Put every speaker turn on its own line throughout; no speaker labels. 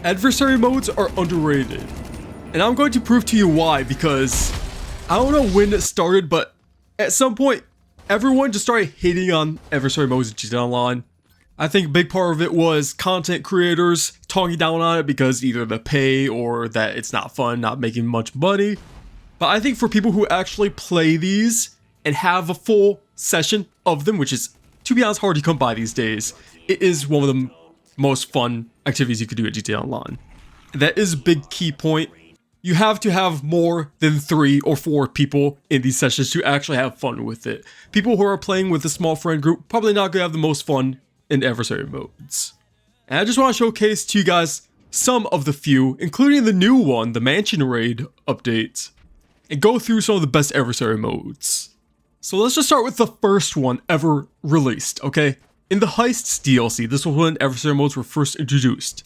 Adversary modes are underrated. And I'm going to prove to you why, because I don't know when it started, but at some point, everyone just started hating on adversary modes in GTA Online. I think a big part of it was content creators talking down on it because either the pay or that it's not fun, not making much money. But I think for people who actually play these and have a full session of them, which is, to be honest, hard to come by these days, it is one of the most fun activities you could do at GTA Online. That is a big key point. You have to have more than 3 or 4 people in these sessions to actually have fun with it. People who are playing with a small friend group probably not going to have the most fun in adversary modes. And I just want to showcase to you guys some of the few, including the new one, the Mansion Raid update, and go through some of the best adversary modes. So let's just start with the first one ever released, okay? In the Heists DLC, this was when adversary modes were first introduced.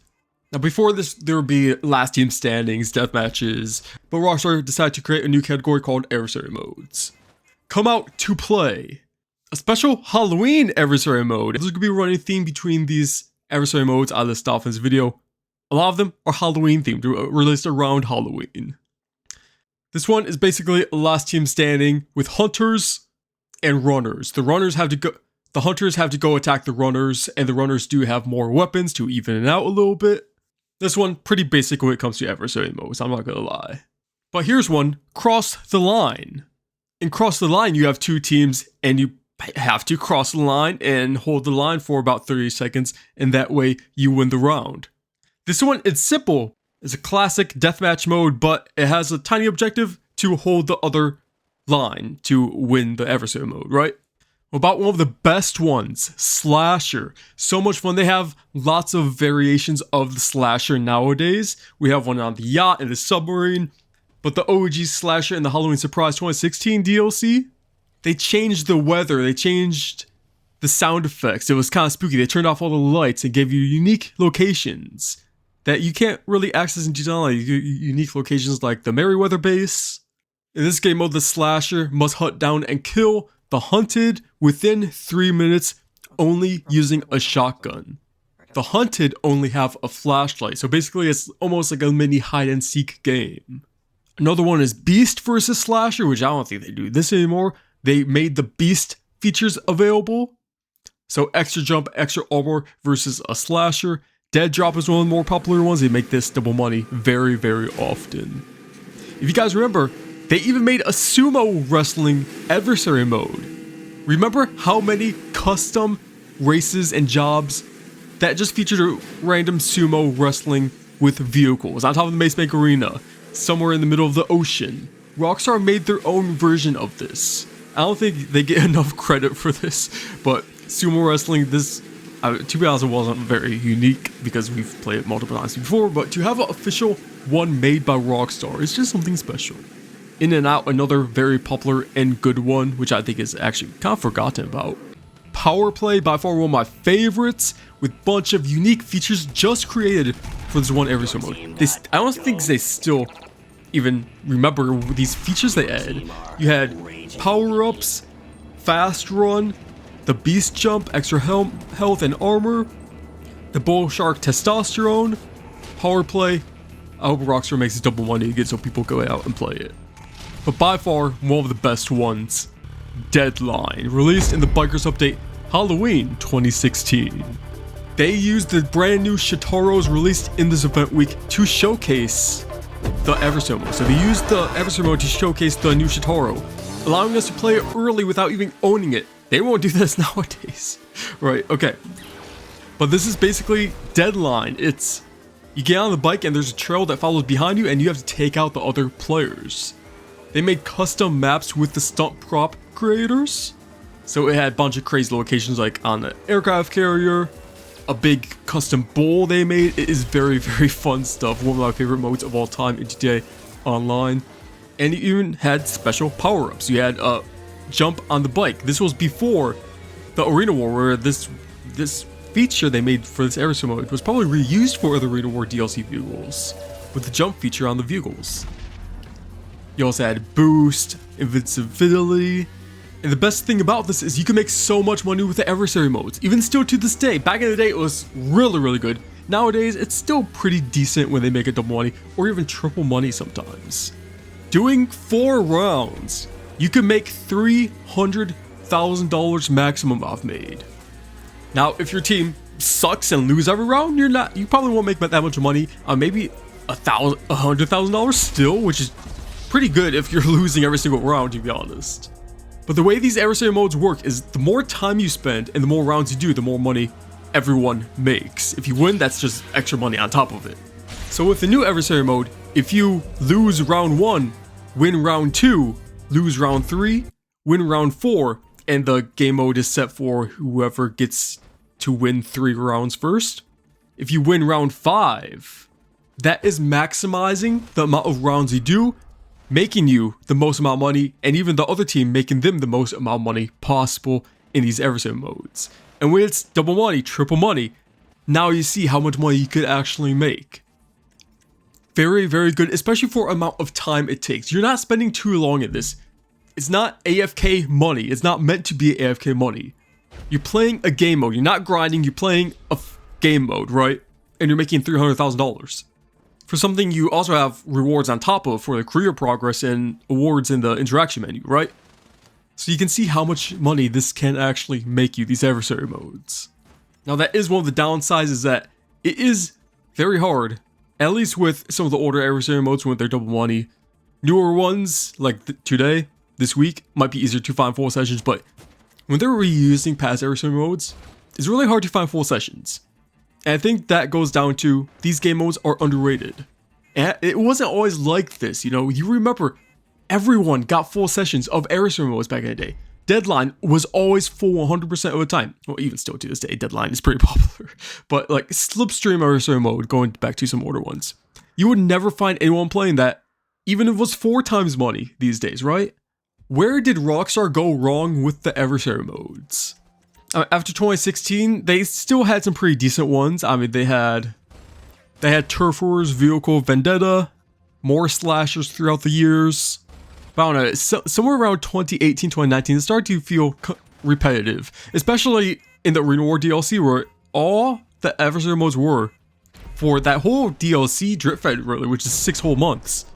Now before this, there would be last team standings, deathmatches, but Rockstar decided to create a new category called adversary modes. Come out to play. A special Halloween adversary mode. There's going to be a running theme between these adversary modes out of this Dolphins video. A lot of them are Halloween themed, released around Halloween. This one is basically a last team standing with hunters and runners. The hunters have to go attack the runners, and the runners do have more weapons to even it out a little bit. This one, pretty basic when it comes to adversary modes, I'm not gonna lie. But here's one, Cross the Line. In Cross the Line, you have 2 teams, and you have to cross the line and hold the line for about 30 seconds, and that way you win the round. This one, it's simple. It's a classic deathmatch mode, but it has a tiny objective to hold the other line to win the adversary mode, right? About one of the best ones, Slasher. So much fun. They have lots of variations of the Slasher nowadays. We have one on the yacht and the submarine, but the OG Slasher in the Halloween Surprise 2016 DLC, they changed the weather, they changed the sound effects. It was kind of spooky. They turned off all the lights and gave you unique locations that you can't really access in GTA Online. Unique locations like the Merryweather base. In this game mode, the Slasher must hunt down and kill the hunted within 3 minutes, only using a shotgun. The hunted only have a flashlight, so basically it's almost like a mini hide and seek game. Another one is Beast versus Slasher, which I don't think they do this anymore. They made the Beast features available. So extra jump, extra armor versus a Slasher. Dead Drop is one of the more popular ones. They make this double money very, very often. If you guys remember, they even made a sumo wrestling adversary mode. Remember how many custom races and jobs that just featured a random sumo wrestling with vehicles on top of the Mace Bank Arena, somewhere in the middle of the ocean? Rockstar made their own version of this. I don't think they get enough credit for this, but sumo wrestling, this, to be honest, it wasn't very unique because we've played it multiple times before, but to have an official one made by Rockstar is just something special. In and Out, another very popular and good one, which I think is actually kind of forgotten about. Power Play, by far one of my favorites, with a bunch of unique features just created for this one adversary mode. I don't think they still even remember these features they added. You had power-ups, fast run, the beast jump, extra health and armor, the bull shark testosterone, power play. I hope Rockstar makes it double money again so people go out and play it. But by far, one of the best ones, Deadline, released in the Bikers Update Halloween 2016. They used the brand new Shitaros released in this event week to showcase the adversary mode. So they used the adversary mode to showcase the new Shitaro, allowing us to play it early without even owning it. They won't do this nowadays. Right, okay. But this is basically Deadline. It's, you get on the bike and there's a trail that follows behind you and you have to take out the other players. They made custom maps with the stunt prop creators. So it had a bunch of crazy locations like on the aircraft carrier, a big custom bowl they made. It is very, very fun stuff. One of my favorite modes of all time in GTA Online. And it even had special power-ups. You had a jump on the bike. This was before the Arena War, where this feature they made for this adversary mode was probably reused for other Arena War DLC vehicles, with the jump feature on the vehicles. You also had boost, invincibility, and the best thing about this is you can make so much money with the adversary modes, even still to this day. Back in the day, it was really, really good. nowadays it's still pretty decent when they make a double money or even triple money sometimes. Doing 4 rounds, you can make $300,000 maximum I've made. Now, if your team sucks and lose every round, you probably won't make that much money. Maybe $100,000 still, which is pretty good if you're losing every single round, to be honest. But the way these adversary modes work is the more time you spend and the more rounds you do, the more money everyone makes. If you win, that's just extra money on top of it. So with the new adversary mode, if you lose round 1, win round 2, lose round 3, win round 4, and the game mode is set for whoever gets to win 3 rounds first. If you win round 5, that is maximizing the amount of rounds you do, making you the most amount of money, and even the other team making them the most amount of money possible in these adversary modes. And when it's double money, triple money, now you see how much money you could actually make. Very, very good, especially for the amount of time it takes. You're not spending too long in this. It's not AFK money. It's not meant to be AFK money. You're playing a game mode. You're not grinding. You're playing a game mode, right? And you're making $300,000. For something you also have rewards on top of for the career progress and awards in the interaction menu, right? So you can see how much money this can actually make you, these adversary modes. Now that is one of the downsides, is that it is very hard, at least with some of the older adversary modes when they're double money. Newer ones, like today, this week, might be easier to find full sessions, but when they're reusing past adversary modes, it's really hard to find full sessions. And I think that goes down to these game modes are underrated. And it wasn't always like this, you know. You remember everyone got full sessions of adversary modes back in the day. Deadline was always full 100% of the time. Well, even still to this day, Deadline is pretty popular. But like Slipstream adversary mode, going back to some older ones, you would never find anyone playing that, even if it was 4 times money these days, right? Where did Rockstar go wrong with the adversary modes? After 2016, they still had some pretty decent ones. I mean, they had Turf Wars, Vehicle Vendetta, more slashers throughout the years. But I don't know, somewhere around 2018, 2019, it started to feel repetitive, especially in the Reward DLC, where all the adversary modes were for that whole DLC, Drip Fed, really, which is 6 whole months,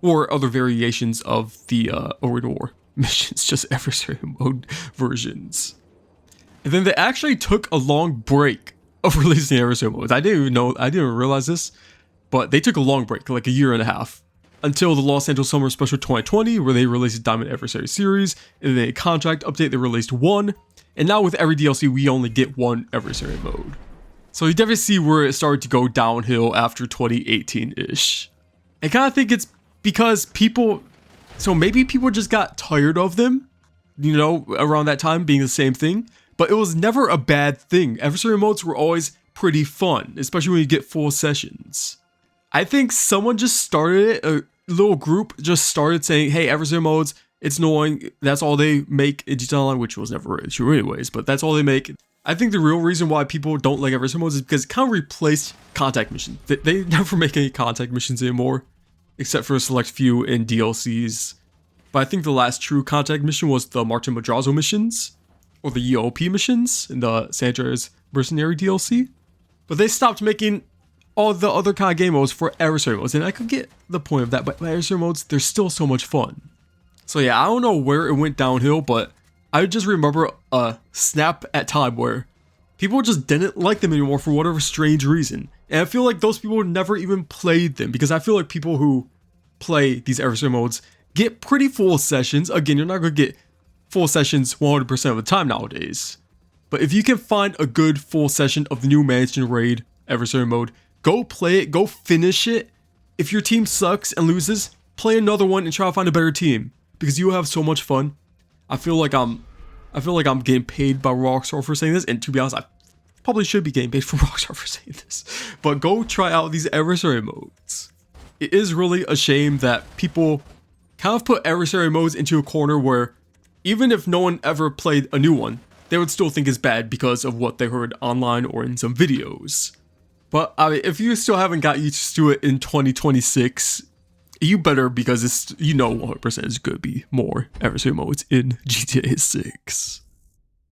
or other variations of the Arena War missions, just adversary mode versions. And then they actually took a long break of releasing adversary modes. I didn't even realize this, but they took a long break, like a year and a half, until the Los Angeles Summer Special 2020, where they released Diamond Adversary Series, and then a contract update, they released 1, and now with every DLC, we only get 1 adversary mode. So you definitely see where it started to go downhill after 2018-ish. I kind of think it's because maybe people just got tired of them, you know, around that time being the same thing. But it was never a bad thing. Adversary modes were always pretty fun, especially when you get full sessions. I think someone just started it, a little group just started saying, hey, adversary modes, it's annoying. That's all they make in GTA Online, which was never really true anyways, but that's all they make. I think the real reason why people don't like adversary modes is because it kind of replaced contact missions. They never make any contact missions anymore, except for a select few in DLCs. But I think the last true contact mission was the Martin Madrazo missions, or the EOP missions in the San Andreas Mercenary DLC. But they stopped making all the other kind of game modes for adversary modes, and I could get the point of that, but adversary modes, they're still so much fun. So yeah, I don't know where it went downhill, but I just remember a snap at time where people just didn't like them anymore for whatever strange reason. And I feel like those people never even played them, because I feel like people who play these adversary modes get pretty full sessions. Again, you're not going to get full sessions 100% of the time nowadays. But if you can find a good full session of the new Mansion Raid adversary mode, go play it, go finish it. If your team sucks and loses, play another one and try to find a better team, because you have so much fun. I feel like I'm getting paid by Rockstar for saying this, and to be honest, I probably should be getting paid from Rockstar for saying this. But go try out these adversary modes. It is really a shame that people kind of put adversary modes into a corner where even if no one ever played a new one, they would still think it's bad because of what they heard online or in some videos. But I mean, if you still haven't got used to it in 2026, you better, because it's, you know, 100% is going to be more adversary modes in GTA 6.